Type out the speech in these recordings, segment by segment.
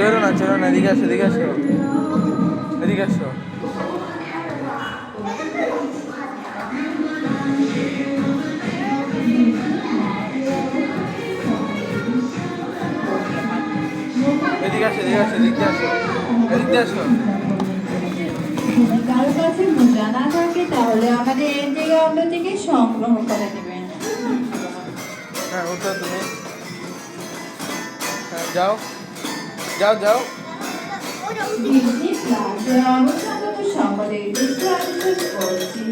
চলো না, এদিকে আসো, এদিকে আসো, এদিকে আসো। এদিকে আসো, এদিকে আসো, এদিকে আসো, এদিকে আসো। যদি কারো কাছে মোজা না থাকে তাহলে আমাদের এন্ট্রি গ্রাউন্ড থেকে সংগ্রহ করে নেবেন। হ্যাঁ, ওঠো তুমি। হ্যাঁ, যাও যাও যাও। তিনটি প্লাজার অবস্থানগত সকলের দৃষ্টি আকর্ষণ করছি।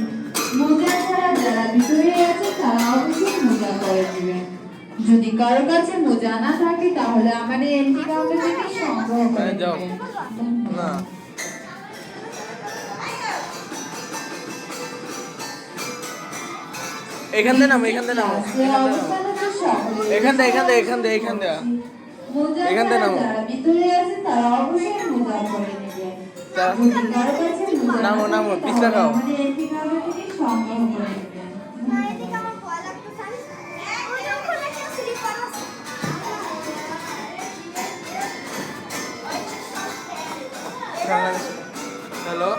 মোজা ছাড়া যারা ভিতরে আছে তারা অবশ্যই মোজা পরে নেবেন। যদি কারো কাছে মোজা না থাকে তাহলে আমাদের এন্ট্রি গ্রাউন্ড থেকে সংগ্রহ করে হ্যাঁ, যাও। নেবেন। না, এখান দিয়ে নামো, এখান দিয়ে নামো, এখান দিয়ে, এখান দিয়ে, এখান দিয়ে, এখান দিয়ে, এখান দিয়ে নামো। ভিতরে আছে তারা অবশ্যই মোজা পরে নেবেন। তা- যদি কারো কাছে মোজা না নামো, নামো, থাকে পিছলা তাহলে খাও। আমাদের এন্ট্রি গ্রাউন্ড থেকে সংগ্রহ করে নেবেন। হ্যালো,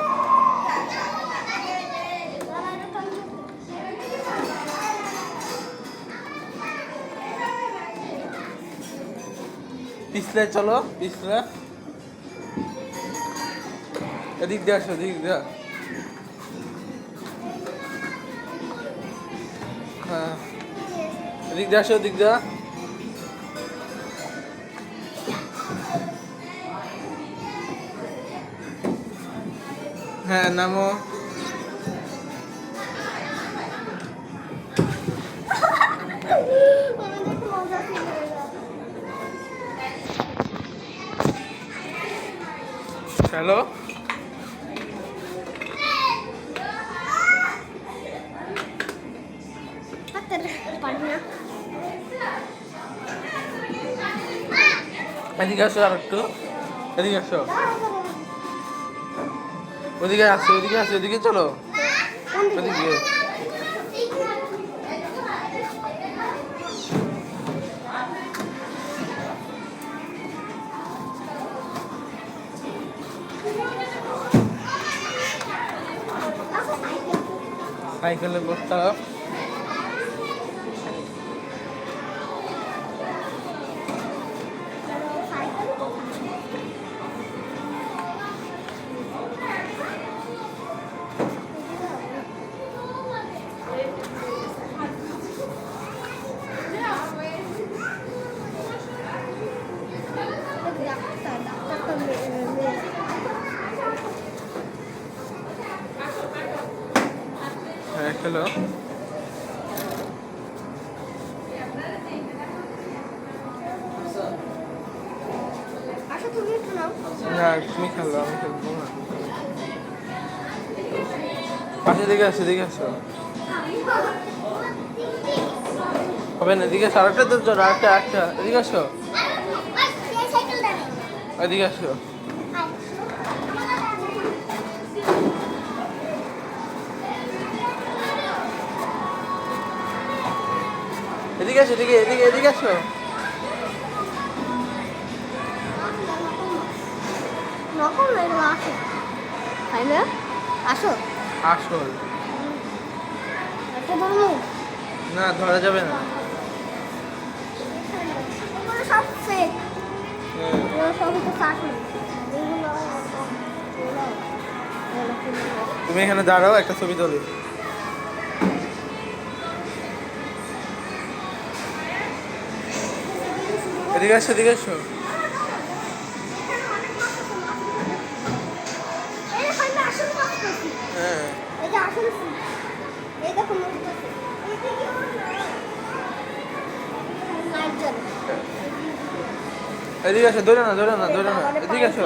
পিছলে চলো, পিছলে। এদিক দিয়ে আসো, এদিক দিয়ে। হ্যাঁ, এদিক দিয়ে আসো, এদিক দিয়ে। হ্যাঁ, নামো। হ্যালো, এদিকে আসো আর একটু, এদিকে আসো, ওদিকে আসো, ওদিকে আসো, ওদিকে চলো, ওদিকে। সাইকেলে বসতাম। হ্যাঁ, হ্যালো, না তুমি খেলো, আমি খেলবো না। পাশে দিকে আসো, এদিকে আসো। হবে না, এদিকে আসো, আরেকটা তো চলো, আরেকটা, একটা, এদিকে আসো, এদিকে আসো। এদিকে আসো, এদিকে, এদিকে, এদিকে আসো। আসো আসল একটা ধরো না, ধরা যাবে না। এগুলো সব ফেক হ্যাঁ, এগুলো সবই তো কাটুন তুমি এখানে দাঁড়াও, একটা ছবি তুলি। এদিকে আসো, এদিকে আসো। হ্যাঁ, এই যে আসল ফুল এই দেখো লাইট জ্বলে এদিকে আসো, ধরে না, ধরে না, ধরে না, এদিকে আসো,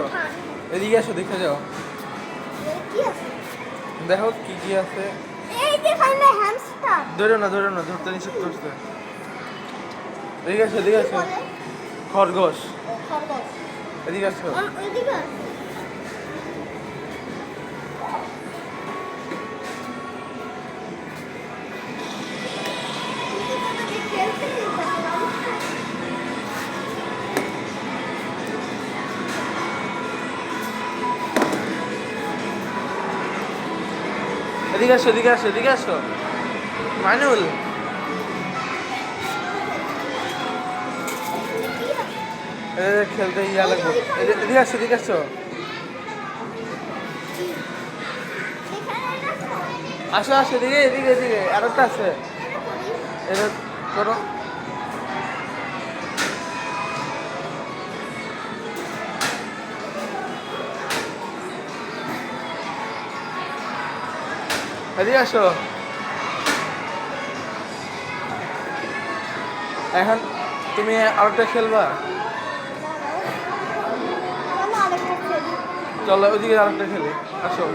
এদিকে আসো, দেখে যাও, কি আছে দেখো কি কি আছে। এই যে ফাইলে হ্যামস্টার ধরে না, ধরে না, ধরতে নিষেধ করছে। এদিকে আসো, এদিকে আসো, খরগোশ। খরগোশ এদিকে আসো। ওইদিকে আছে খেলতে এদিকে আসো, এদিকে আসো, এদিকে আসো। মাইনুল, খেলতে ইয়া লাগবে। এদিকে আসো, এদিকে আসো। আসো আসো, এদিকে এদিকে এদিকে, আরেকটা আছে। এটা করো। এদিকে আসো। এখন তুমি আরেকটা খেলবা? চলো ওইদিকে আরেকটা খেলি, আসো।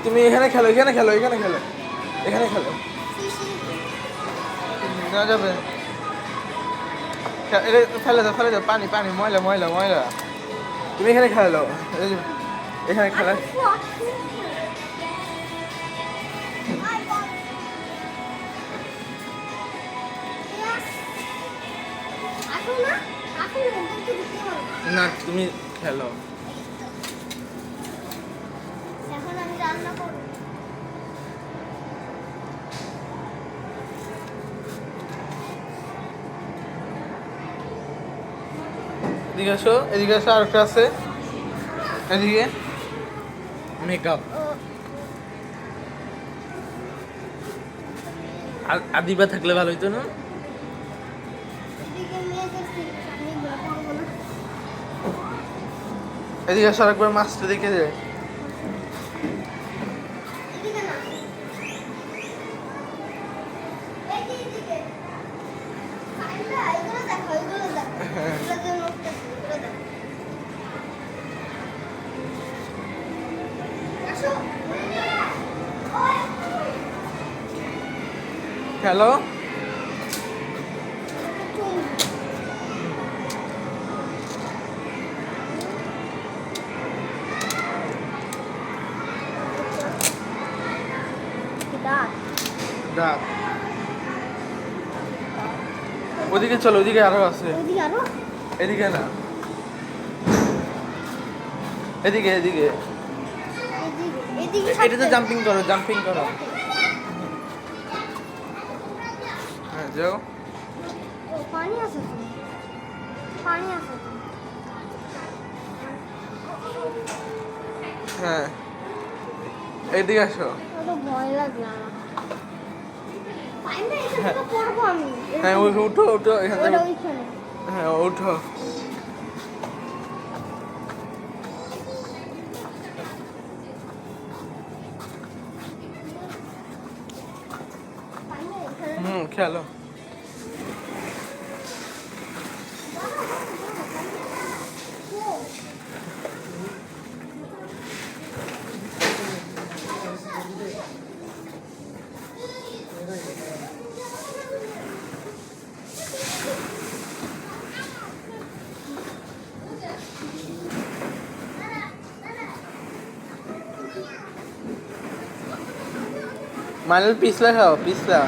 তুমি এখানে খেলো, এখানে খেলো, এখানে খেলো, এখানে খেলো। না যাবে, ফেলে দাও, ফেলে দাও, পানি পানি, ময়লা ময়লা ময়লা। তুমি এখানে খেলো, এখানে খেলা। না তুমি খেলো। এখন আমি রান্না করব। এদিকে আসো, এদিকে আসো, আরেকটা আছে এদিকে। মেকআপ আদিবা থাকলে ভালো হইতো না? এদিকে মেয়েদের আমি করবো না। এদিকে আসো, আরেকবার মাছটা দেখে যায়। এদিকে না, এদিকে ফাইলটা এগুলো দেখো, এগুলো দেখো, এগুলো যে নোটটা এগুলো দেখো। আসো খেলো। দাঁত ওদিকে চলো, ওদিকে আরো আছে। ওইদিকে আরো এদিকে না, এদিকে এদিকে। এদিকে এটাতে জাম্পিং করো, জাম্পিং করো। হ্যাঁ যাও। ও পানি আছে তো, পানি আছে তো। হ্যাঁ এদিকে আসো। তো ভয় লাগে আমার। পানিটা এখান থেকে পড়বো আমি। হ্যাঁ উঠো উঠো এখান থেকে। ওটা ওইখানে। হ্যাঁ উঠো। পানিটা এখানে। খেলো। মাইনুল পিছলা খাও, পিছলা।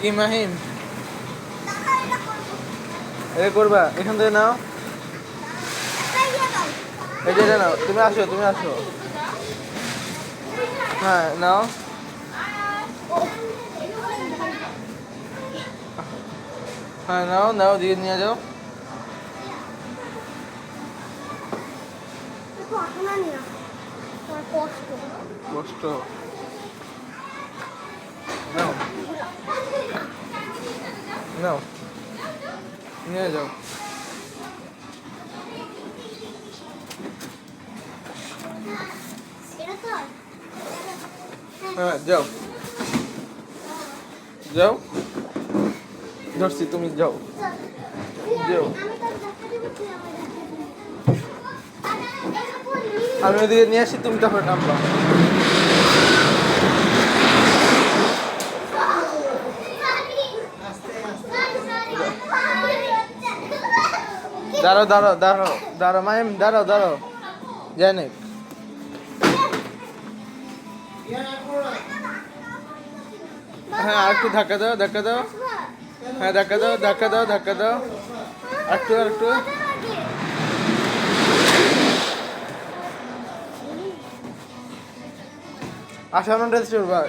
কি মাহিম, এটা করবা? এখান থেকে নাও, এই যে এটা নাও। তুমি আসো, তুমি আসো। হ্যাঁ নাও। হ্যাঁ নাও নাও দিয়ে নিয়ে যাও। একটু আটনা নিয়ে আসো। তোমার কষ্ট। কষ্ট নাও নাও নিয়ে যাও। এটা তো আর। হ্যাঁ যাও যাও, ধরছি তুমি যাও। যাও। আমি তো দেখা দেবো তুই আমার দেখা দিবি। এটা বললি। আমি ওদিকে নিয়ে আসি, তুমি তারপরে নামবা। দাঁড়াও দাঁড়াও দাঁড়াও দাঁড়াও মাইম, দাঁড়াও দাঁড়াও জানে। হ্যাঁ আর একটু ধাক্কা দাও, ধাক্কা দাও। হ্যাঁ ধাক্কা দাও, ধাক্কা দাও, ধাক্কা দাও। একটু আর একটু। আসানোটা চলবা।